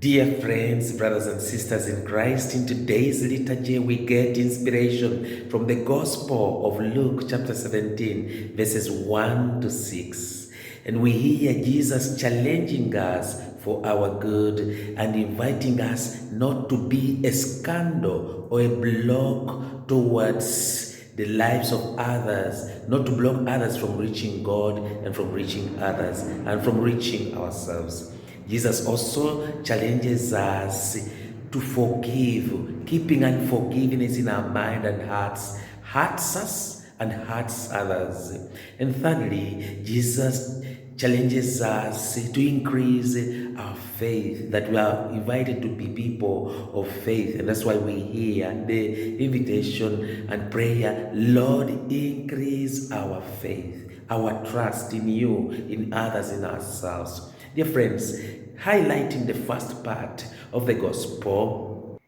Dear friends, brothers and sisters in Christ, in today's liturgy we get inspiration from the Gospel of Luke chapter 17 verses 1 to 6. And we hear Jesus challenging us for our good and inviting us not to be a scandal or a block towards the lives of others, not to block others from reaching God and from reaching others and from reaching ourselves. Jesus also challenges us to forgive. Keeping unforgiveness in our mind and hearts hurts us and hurts others. And thirdly, Jesus challenges us to increase our faith, that we are invited to be people of faith. And that's why we hear the invitation and prayer, Lord, increase our faith, our trust in you, in others, in ourselves. Dear friends, highlighting the first part of the gospel,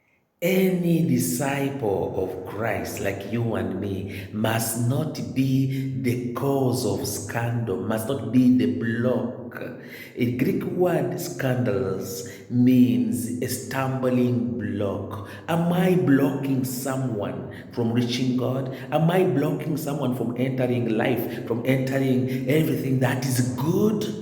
any disciple of Christ like you and me must not be the cause of scandal, must not be the block. A Greek word, scandalous, means a stumbling block. Am I blocking someone from reaching God? Am I blocking someone from entering life, from entering everything that is good?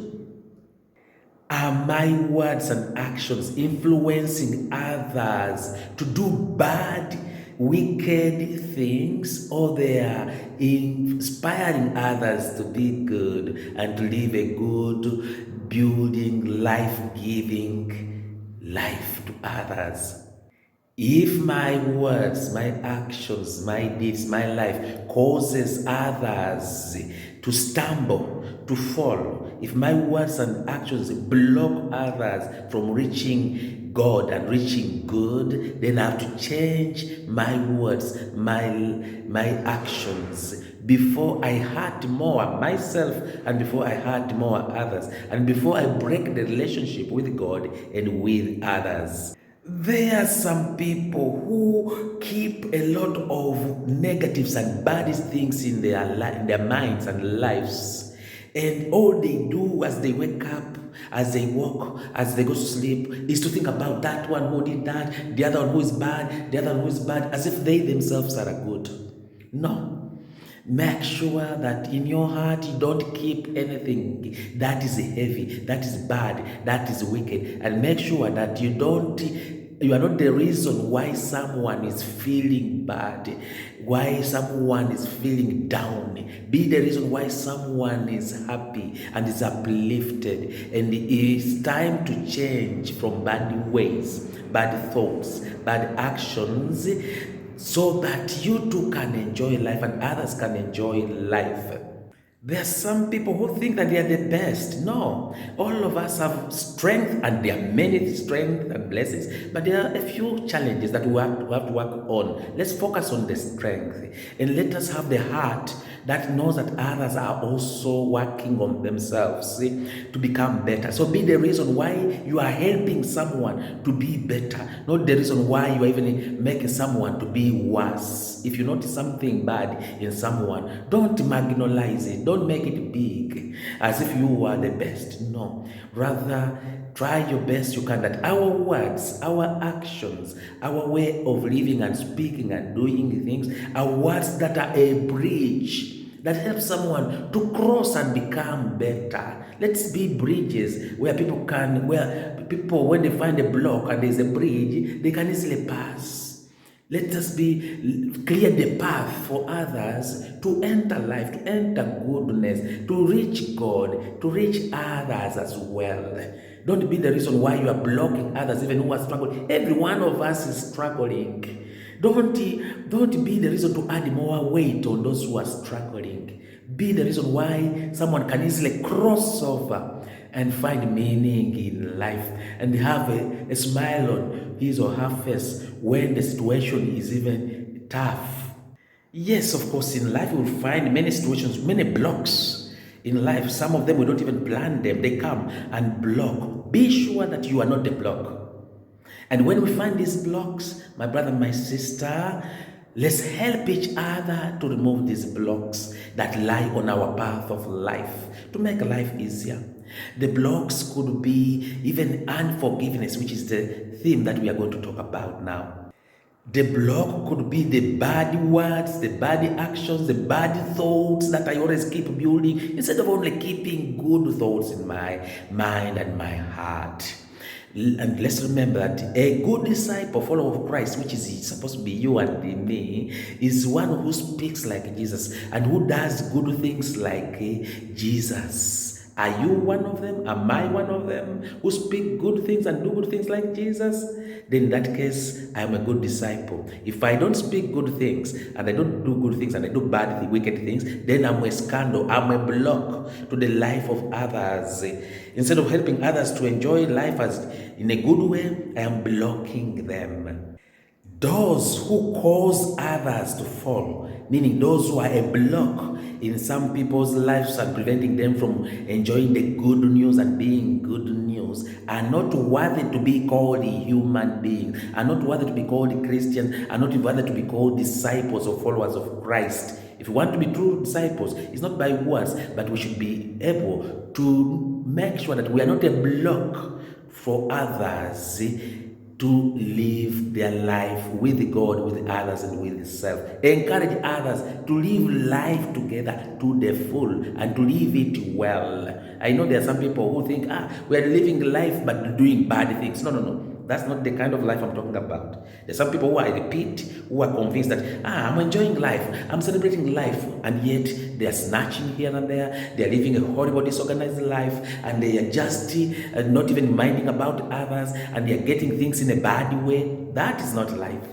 Are my words and actions influencing others to do bad, wicked things, or they are inspiring others to be good and to live a good, building, life-giving life to others? If my words, my actions, my deeds, my life causes others to stumble, to fall, if my words and actions block others from reaching God and reaching good, then I have to change my words, my actions before I hurt more myself and before I hurt more others and before I break the relationship with God and with others. There are some people who keep a lot of negatives and bad things in their minds and lives. And all they do as they wake up, as they walk, as they go to sleep, is to think about that one who did that, the other one who is bad, the other one who is bad, as if they themselves are good. No. Make sure that in your heart you don't keep anything that is heavy, that is bad, that is wicked, and make sure that you are not the reason why someone is feeling bad, why someone is feeling down. Be the reason why someone is happy and is uplifted. And it's time to change from bad ways, bad thoughts, bad actions, so that you too can enjoy life and others can enjoy life. There are some people who think that they are the best. No, all of us have strength, and there are many strengths and blessings, but there are a few challenges that we have to work on. Let's focus on the strength, and let us have the heart that knows that others are also working on themselves to become better. So be the reason why you are helping someone to be better, not the reason why you are even making someone to be worse. If you notice something bad in someone, don't marginalize it. Don't make it big as if you are the best. No. Rather, try your best you can that our words, our actions, our way of living and speaking and doing things are words that are a bridge that helps someone to cross and become better. Let's be bridges where people, when they find a block and there's a bridge, they can easily pass. Let us clear the path for others to enter life, to enter goodness, to reach God, to reach others as well. Don't be the reason why you are blocking others, even who are struggling. Every one of us is struggling. Don't be the reason to add more weight on those who are struggling. Be the reason why someone can easily cross over and find meaning in life and have a smile on his or her face when the situation is even tough. Yes, of course, in life we will find many situations, many blocks in life. Some of them we don't even plan them. They come and block. Be sure that you are not the block. And when we find these blocks, my brother, my sister, let's help each other to remove these blocks that lie on our path of life, to make life easier. The blocks could be even unforgiveness, which is the theme that we are going to talk about now. The block could be the bad words, the bad actions, the bad thoughts that I always keep building instead of only keeping good thoughts in my mind and my heart. And let's remember that a good disciple, follower of Christ, which is supposed to be you and me, is one who speaks like Jesus and who does good things like Jesus. Are you one of them? Am I one of them who speak good things and do good things like Jesus? Then in that case, I am a good disciple. If I don't speak good things and I don't do good things and I do bad, wicked things, then I'm a scandal. I'm a block to the life of others. Instead of helping others to enjoy life as in a good way, I am blocking them. Those who cause others to fall, meaning those who are a block in some people's lives and preventing them from enjoying the good news and being good news, are not worthy to be called human beings, are not worthy to be called Christians, are not worthy to be called disciples or followers of Christ. If we want to be true disciples, it's not by words, but we should be able to make sure that we are not a block for others to live their life with God, with others, and with self. Encourage others to live life together to the full and to live it well. I know there are some people who think, we are living life but doing bad things. No. That's not the kind of life I'm talking about. There's some people who are in the pit, who are convinced that, I'm enjoying life, I'm celebrating life, and yet they are snatching here and there, they are living a horrible, disorganized life, and they are just not even minding about others, and they are getting things in a bad way. That is not life.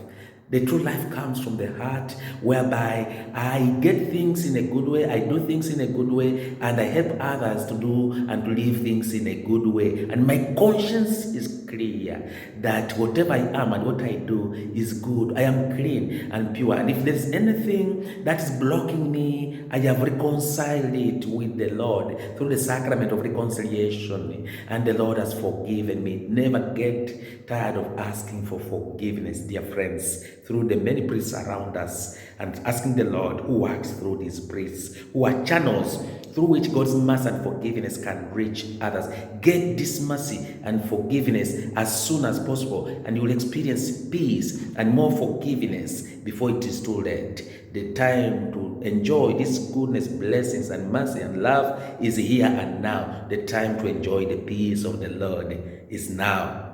The true life comes from the heart, whereby I get things in a good way, I do things in a good way, and I help others to do and to live things in a good way. And my conscience is clear that whatever I am and what I do is good. I am clean and pure. And if there's anything that is blocking me, I have reconciled it with the Lord through the sacrament of reconciliation, and the Lord has forgiven me. Never get tired of asking for forgiveness, dear friends, through the many priests around us, and asking the Lord, who works through these priests, who are channels through which God's mercy and forgiveness can reach others. Get this mercy and forgiveness as soon as possible, and you will experience peace and more forgiveness before it is too late. The time to enjoy this goodness, blessings, and mercy and love is here and now. The time to enjoy the peace of the Lord is now.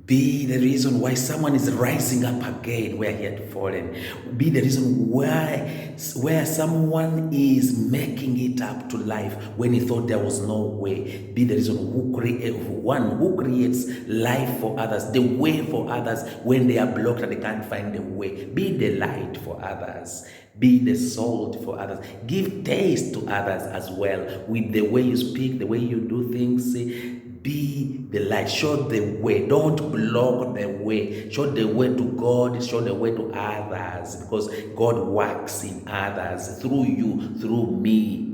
Be the reason why someone is rising up again where he had fallen. Be the reason why where someone is making it up to life when he thought there was no way. Be the reason who creates life for others, the way for others when they are blocked and they can't find the way. Be the light for others. Be the salt for others. Give taste to others as well with the way you speak, the way you do things. Be the light. Show the way. Don't block the way. Show the way to God. Show the way to others, because God works in others through you, through me.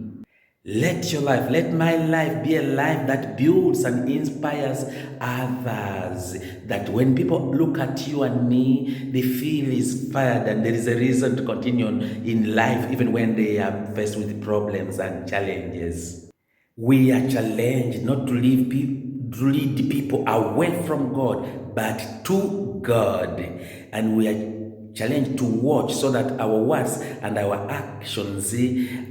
Let your life, let my life be a life that builds and inspires others. That when people look at you and me, they feel inspired and there is a reason to continue in life even when they are faced with problems and challenges. We are challenged not to lead people away from God, but to God. And we are challenged to watch so that our words and our actions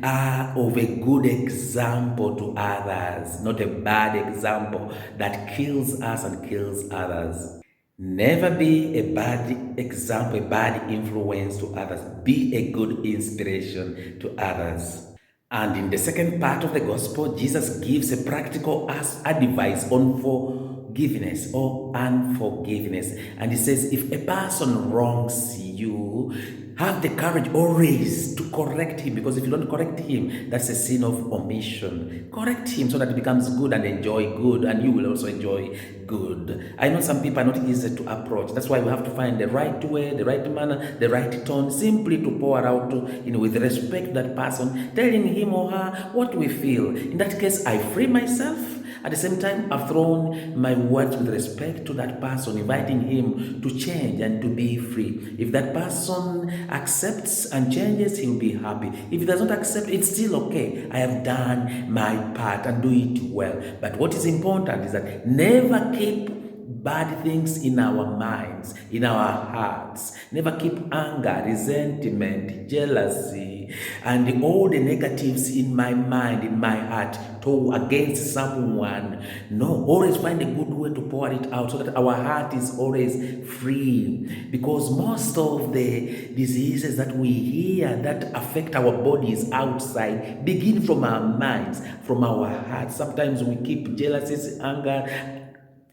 are of a good example to others, not a bad example that kills us and kills others. Never be a bad example, a bad influence to others. Be a good inspiration to others. And in the second part of the gospel, Jesus gives a practical advice on forgiveness or unforgiveness. And he says, if a person wrongs you, have the courage always to correct him, because if you don't correct him, that's a sin of omission. Correct him so that he becomes good and enjoy good, and you will also enjoy good. I know some people are not easy to approach. That's why we have to find the right way, the right manner, the right tone, simply to pour out, with respect to that person, telling him or her what we feel. In that case, I free myself. At the same time, I've thrown my words with respect to that person, inviting him to change and to be free. If that person accepts and changes, he'll be happy. If he does not accept, it's still okay. I have done my part and do it well. But what is important is that never keep bad things in our minds, in our hearts. Never keep anger, resentment, jealousy, and all the negatives in my mind, in my heart, against someone. No, always find a good way to pour it out so that our heart is always free. Because most of the diseases that we hear that affect our bodies outside begin from our minds, from our hearts. Sometimes we keep jealousy, anger,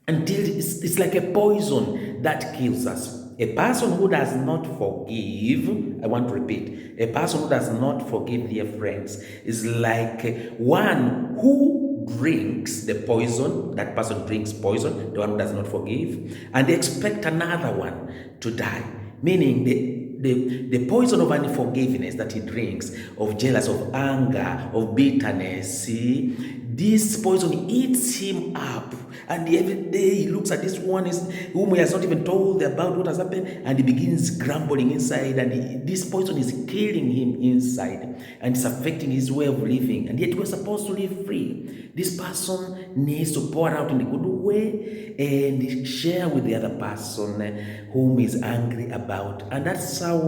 until it's like a poison that kills us. A person who does not forgive, I want to repeat, a person who does not forgive, dear friends, is like one who drinks the poison. That person drinks poison, the one who does not forgive, and they expect another one to die. Meaning the poison of unforgiveness that he drinks, of jealousy, of anger, of bitterness, this poison eats him up. And every day he looks at this one whom he has not even told about what has happened, and he begins grumbling inside, and this poison is killing him inside, and it's affecting his way of living. And yet we're supposed to live free. This person needs to pour out in a good way and share with the other person whom is angry about. And that's how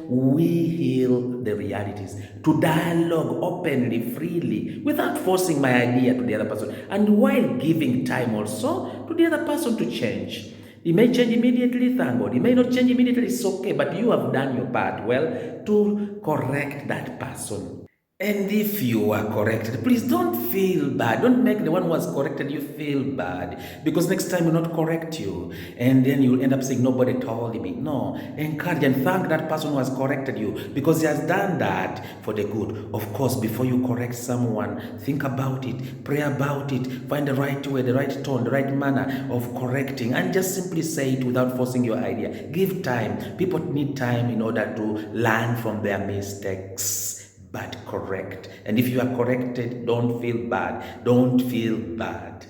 we heal the realities. To dialogue openly, freely, without forcing my idea to the other person, and while giving time also to the other person to change. He may change immediately, thank God. He may not change immediately, it's okay, but you have done your part well to correct that person. And if you are corrected, please don't feel bad. Don't make the one who has corrected you feel bad, because next time will not correct you, and then you'll end up saying, nobody told me. No, encourage and thank that person who has corrected you, because he has done that for the good. Of course, before you correct someone, think about it, pray about it, find the right way, the right tone, the right manner of correcting, and just simply say it without forcing your idea. Give time. People need time in order to learn from their mistakes. But correct. And if you are corrected, don't feel bad. Don't feel bad.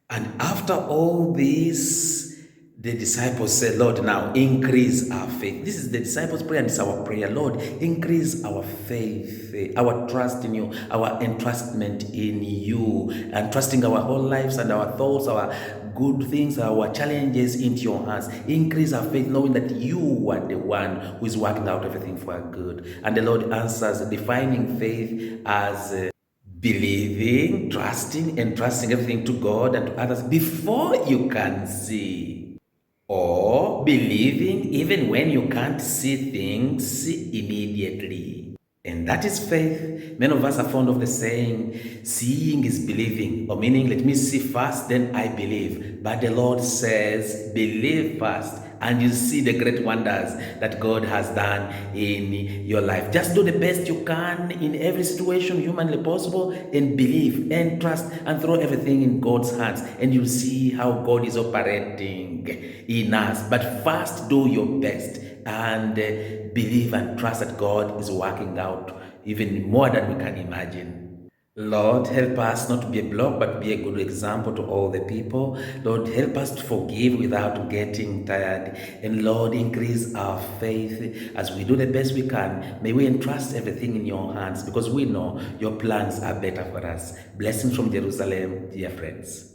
And after all this, the disciples said, Lord, now increase our faith. This is the disciples' prayer, and it's our prayer. Lord, increase our faith, our trust in you, our entrustment in you, and trusting our whole lives and our thoughts, our good things, our challenges into your hands. Increase our faith, knowing that you are the one who is working out everything for our good. And the Lord answers, defining faith as believing, trusting, and trusting everything to God and to others before you can see, or believing even when you can't see things immediately. And that is faith. Many of us are fond of the saying, seeing is believing, or meaning, let me see first, then I believe. But the Lord says, believe first, and you see the great wonders that God has done in your life. Just do the best you can in every situation humanly possible, and believe and trust and throw everything in God's hands, and you'll see how God is operating in us. But first, do your best and believe and trust that God is working out even more than we can imagine. Lord, help us not to be a block, but be a good example to all the people. Lord, help us to forgive without getting tired. And Lord, increase our faith as we do the best we can. May we entrust everything in your hands, because we know your plans are better for us. Blessings from Jerusalem, dear friends.